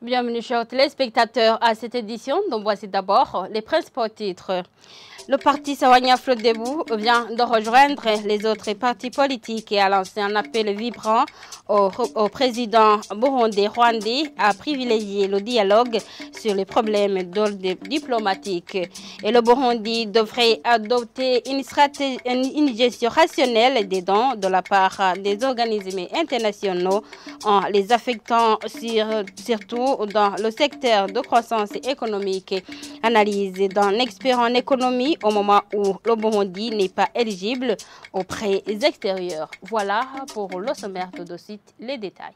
Bienvenue chers téléspectateurs à cette édition dont voici d'abord les principaux titres. Le parti Sawanya Frodebu vient de rejoindre les autres partis politiques et a lancé un appel vibrant au président burundais à privilégier le dialogue sur les problèmes d'ordre diplomatique. Et le Burundi devrait adopter une gestion rationnelle des dons de la part des organismes internationaux en les affectant surtout dans le secteur de croissance économique. Analyse d'un expert en économie au moment où le Burundi n'est pas éligible aux prêts extérieurs. Voilà pour le sommaire de suite, les détails.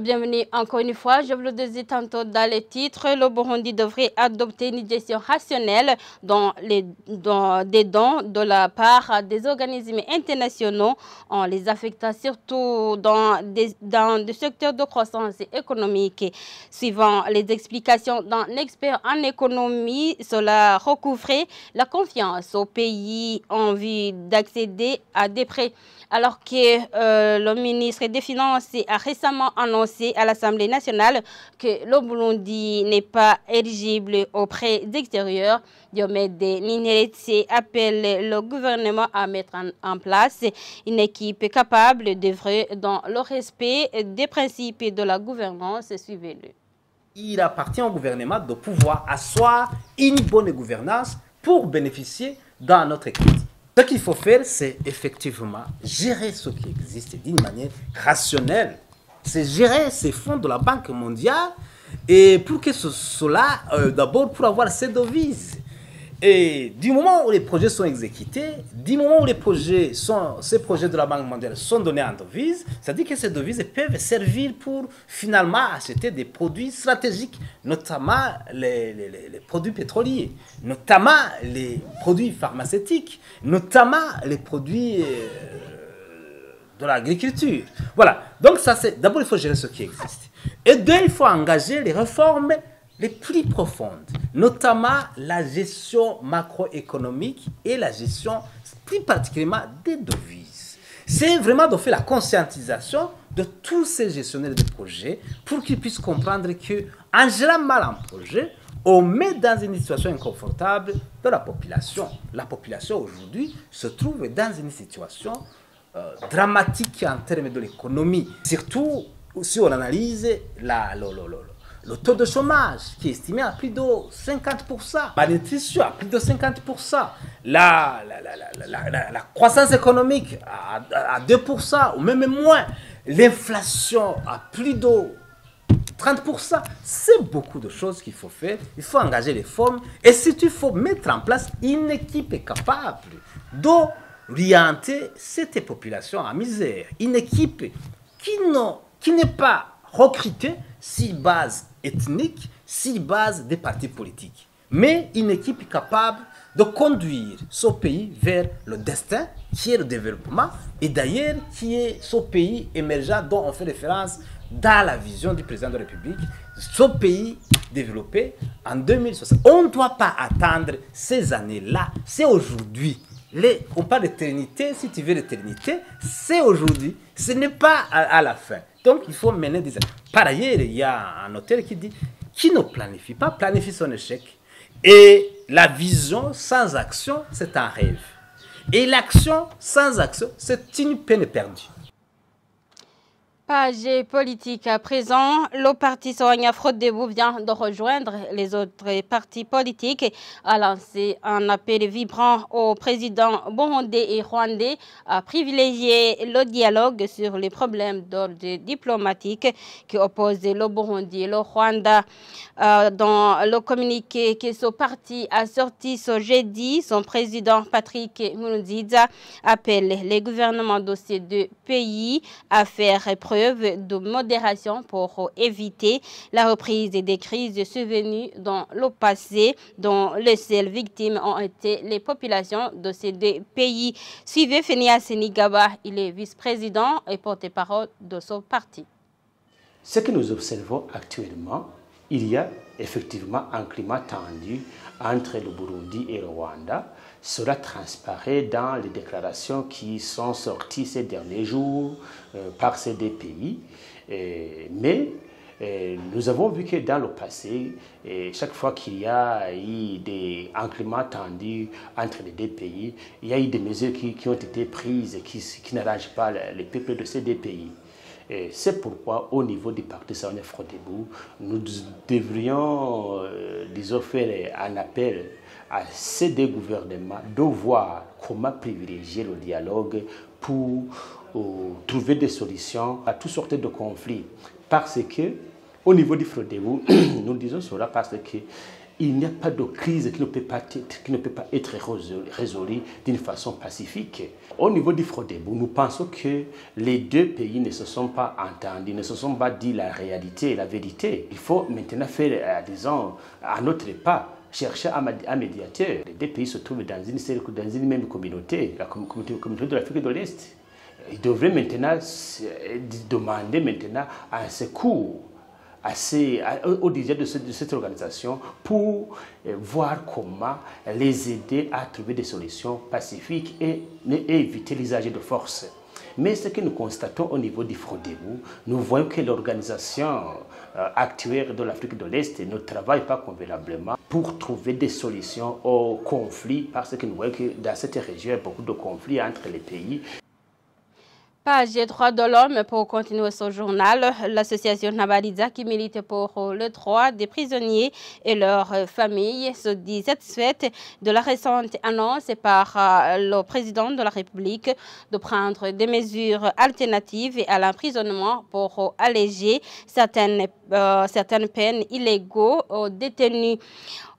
Bienvenue encore une fois. Je vous le disais tantôt dans les titres, le Burundi devrait adopter une gestion rationnelle des dons de la part des organismes internationaux en les affectant surtout dans des secteurs de croissance économique. Suivant les explications d'un expert en économie, cela recouvrait la confiance aux pays en vue d'accéder à des prêts. Alors que le ministre des Finances a récemment annoncé à l'Assemblée nationale que le Burundi n'est pas éligible aux prêts extérieurs, Diomede Niniretse appelle le gouvernement à mettre en place une équipe capable d'œuvrer dans le respect des principes de la gouvernance. Suivez-le. Il appartient au gouvernement de pouvoir asseoir une bonne gouvernance pour bénéficier dans notre équité. Ce qu'il faut faire, c'est effectivement gérer ce qui existe d'une manière rationnelle. C'est gérer ces fonds de la Banque mondiale et pour que cela, d'abord, pour avoir ces devises. Et du moment où les projets sont exécutés, du moment où ces projets de la Banque mondiale sont donnés en devises, c'est-à-dire que ces devises peuvent servir pour finalement acheter des produits stratégiques, notamment les produits pétroliers, notamment les produits pharmaceutiques, notamment les produits de l'agriculture. Voilà. Donc ça, c'est d'abord il faut gérer ce qui existe. Et deux, il faut engager les réformes les plus profondes, notamment la gestion macroéconomique et la gestion plus particulièrement des devises. C'est vraiment de faire la conscientisation de tous ces gestionnaires de projets pour qu'ils puissent comprendre qu'en gérant mal un projet, on met dans une situation inconfortable de la population. La population aujourd'hui se trouve dans une situation dramatique en termes de l'économie, surtout si on analyse le taux de chômage qui est estimé à plus de 50%, la nutrition à plus de 50%, la croissance économique à 2% ou même moins, l'inflation à plus de 30%. C'est beaucoup de choses qu'il faut faire. Il faut engager les formes et surtout il faut mettre en place une équipe capable d'orienter cette population en misère. Une équipe qui n'est pas recrutée sur base ethnique, sur base des partis politiques, mais une équipe capable de conduire ce pays vers le destin qui est le développement et d'ailleurs qui est ce pays émergent dont on fait référence dans la vision du président de la République, ce pays développé en 2060. On ne doit pas attendre ces années-là, c'est aujourd'hui. On parle d'éternité, si tu veux l'éternité, c'est aujourd'hui, ce n'est pas à la fin. Donc il faut mener des actions. Par ailleurs, il y a un auteur qui dit qui ne planifie pas planifie son échec. Et la vision sans action, c'est un rêve. Et l'action sans action, c'est une peine perdue. Page politique à présent, le parti Sawanya Frodebu vient de rejoindre les autres partis politiques et a lancé un appel vibrant au président burundais et rwandais à privilégier le dialogue sur les problèmes d'ordre diplomatique qui opposent le Burundi et le Rwanda. Dans le communiqué que ce parti a sorti ce jeudi, son président Patrick Nkurunziza appelle les gouvernements de ces deux pays à faire preuve de modération pour éviter la reprise des crises survenues dans le passé, dont les seules victimes ont été les populations de ces deux pays. Suivez Fenia Senigaba, il est vice-président et porte-parole de ce parti. Ce que nous observons actuellement, il y a effectivement un climat tendu entre le Burundi et le Rwanda. Cela transparaît dans les déclarations qui sont sorties ces derniers jours par ces deux pays. Mais nous avons vu que dans le passé, chaque fois qu'il y a eu un climat tendu entre les deux pays, il y a eu des mesures qui ont été prises et qui n'arrangent pas les peuples de ces deux pays. C'est pourquoi, au niveau du Parti Sahraoui Frodebu, nous devrions, disons, faire un appel à ces deux gouvernements de voir comment privilégier le dialogue pour trouver des solutions à toutes sortes de conflits. Parce que, au niveau du Frodebu, nous disons cela parce que il n'y a pas de crise qui ne peut pas être résolue d'une façon pacifique. Au niveau du Frodebu, nous pensons que les deux pays ne se sont pas entendus, ne se sont pas dit la réalité, la vérité. Il faut maintenant faire, disons, à notre pas, chercher un médiateur. Les deux pays se trouvent dans une même communauté, la communauté de l'Afrique de l'Est. Ils devraient maintenant demander un secours au dirigeants de cette organisation pour voir comment les aider à trouver des solutions pacifiques et éviter l'usage de force. Mais ce que nous constatons au niveau du Frodebu, nous voyons que l'organisation actuelle de l'Afrique de l'Est ne travaille pas convenablement pour trouver des solutions aux conflits, parce que nous voyons que dans cette région, il y a beaucoup de conflits entre les pays. Page droits de l'homme pour continuer ce journal. L'association Nabaliza qui milite pour le droit des prisonniers et leurs familles se dit satisfaite de la récente annonce par le président de la République de prendre des mesures alternatives à l'emprisonnement pour alléger certaines peines illégaux aux détenus.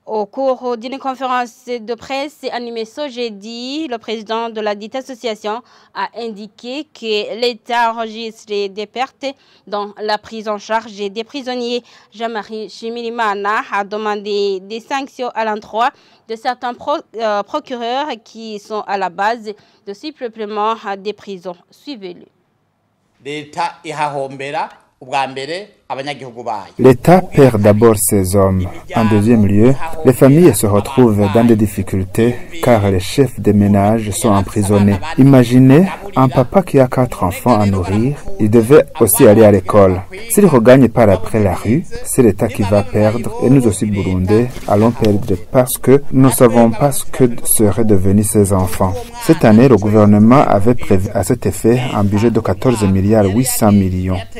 Au cours d'une conférence de presse animée ce jeudi, le président de la dite association a indiqué que l'État enregistre des pertes dans la prise en charge des prisonniers. Jean-Marie Chimilimana a demandé des sanctions à l'endroit de certains procureurs qui sont à la base de ce peuplement des prisons. Suivez-le. L'État perd d'abord ses hommes. En deuxième lieu, les familles se retrouvent dans des difficultés car les chefs des ménages sont emprisonnés. Imaginez un papa qui a 4 enfants à nourrir, il devait aussi aller à l'école. S'il regagne par après la rue, c'est l'État qui va perdre et nous aussi Burundais allons perdre parce que nous ne savons pas ce que seraient devenus ces enfants. Cette année, le gouvernement avait prévu à cet effet un budget de 14,8 milliards.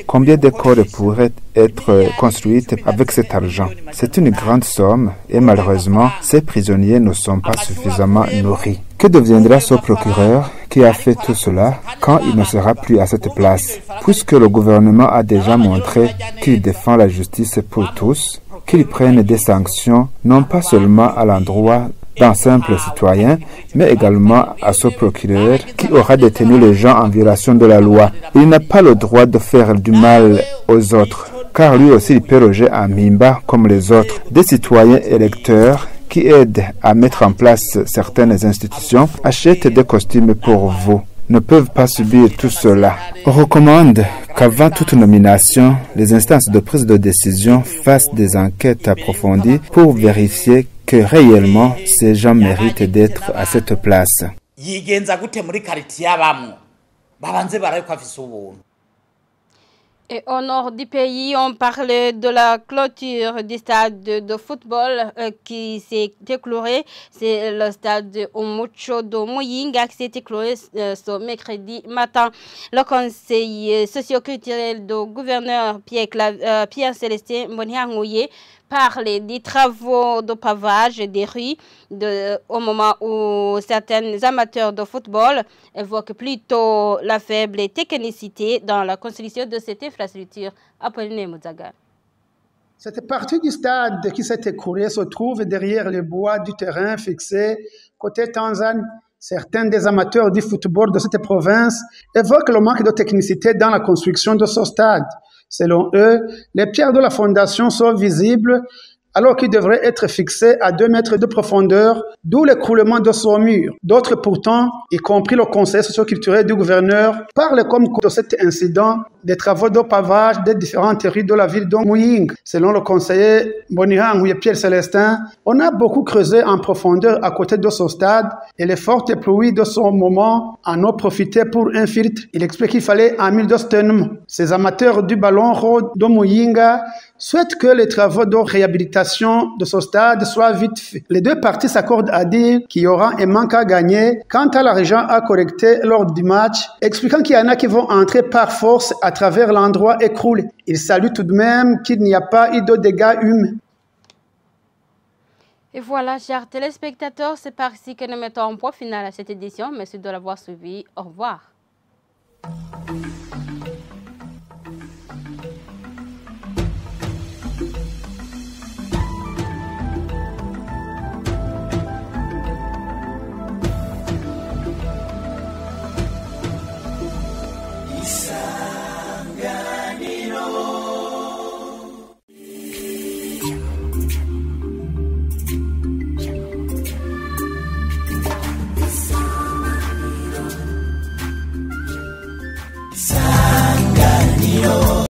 Combien d'écoles pourraient être construites avec cet argent? C'est une grande somme et malheureusement, ces prisonniers ne sont pas suffisamment nourris. Que deviendra ce procureur qui a fait tout cela quand il ne sera plus à cette place? Puisque le gouvernement a déjà montré qu'il défend la justice pour tous, qu'il prenne des sanctions non pas seulement à l'endroit d'un simple citoyen, mais également à ce procureur qui aura détenu les gens en violation de la loi. Il n'a pas le droit de faire du mal aux autres, car lui aussi il peut loger à Mimba comme les autres. Des citoyens électeurs qui aident à mettre en place certaines institutions achètent des costumes pour vous. Ne peuvent pas subir tout cela. On recommande qu'avant toute nomination, les instances de prise de décision fassent des enquêtes approfondies pour vérifier que réellement ces gens méritent d'être à cette place. Et au nord du pays, on parlait de la clôture du stade de football qui s'est éclairé. C'est le stade de Omucho de Muyinga qui s'est éclairé ce mercredi matin. Le conseil socio-culturel du gouverneur Pierre-Célestin Mboniangouye parlait des travaux de pavage des rues au moment où certains amateurs de football évoquent plutôt la faible technicité dans la construction de cette infrastructure. Apolline Mouzaga. Cette partie du stade qui s'est écoulée se trouve derrière les bois du terrain fixé côté Tanzanie. Certains des amateurs du football de cette province évoquent le manque de technicité dans la construction de ce stade. Selon eux, les pierres de la fondation sont visibles alors qu'il devrait être fixé à 2 mètres de profondeur, d'où l'écroulement de son mur. D'autres pourtant, y compris le conseil socio-culturel du gouverneur, parlent comme de cet incident des travaux de pavage des différentes rues de la ville de Muyinga. Selon le conseiller Bonihang Pierre Célestin, on a beaucoup creusé en profondeur à côté de ce stade et les fortes pluies de ce moment en ont profité pour un filtre. Il explique qu'il fallait 1 000 de stenum. Ces amateurs du ballon rond de Muyinga souhaitent que les travaux de réhabilitation de ce stade soient vite faits. Les deux parties s'accordent à dire qu'il y aura un manque à gagner quant à l'argent à collecter lors du match, expliquant qu'il y en a qui vont entrer par force à travers l'endroit écroulé. Il salue tout de même qu'il n'y a pas eu de dégâts humains. Et voilà, chers téléspectateurs, c'est par ici que nous mettons un point final à cette édition. Merci de l'avoir suivi. Au revoir.